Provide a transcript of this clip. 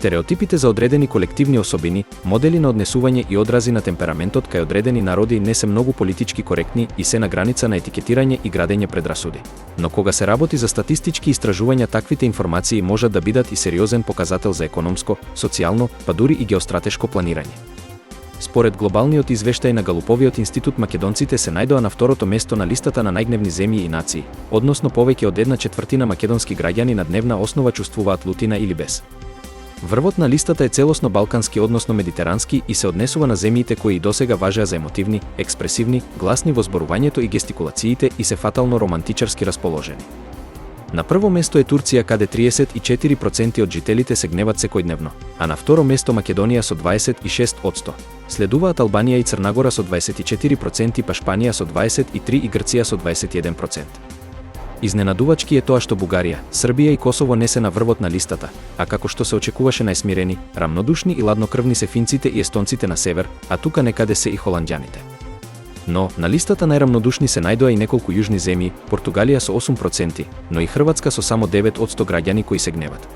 Стереотипите за одредени колективни особини, модели на однесување и одрази на темпераментот кај одредени народи не се многу политички коректни и се на граница на етикетирање и градење предрасуди. Но кога се работи за статистички истражувања, таквите информации можат да бидат и сериозен показател за економско, социјално, па дури и геостратешко планирање. Според глобалниот извештај на Галуповиот институт, македонците се најдоа на второто место на листата на најгневни земји и нации, односно повеќе од 1/4 македонски граѓани на дневна основа чувствуваат лутина или бес. Врвот на листата е целосно балкански, односно медитерански, и се однесува на земјите кои и досега важеа за емотивни, експресивни, гласни во зборувањето и гестикулациите и се фатално романтичарски расположени. На прво место е Турција, каде 34% од жителите се гневат секојдневно, а на второ место Македонија со 26%. Следуваат Албанија и Црнагора со 24%, па Шпанија со 23% и Грција со 21%. Изненадувачки е тоа што Бугарија, Србија и Косово не се на врвот на листата, а како што се очекуваше најсмирени, рамнодушни и ладнокрвни се финците и естонците на север, а тука некаде се и холанѓаните. Но, на листата најрамнодушни се најдоа и неколку јужни земји, Португалија со 8%, но и Хрватска со само 9% граѓани кои се гневат.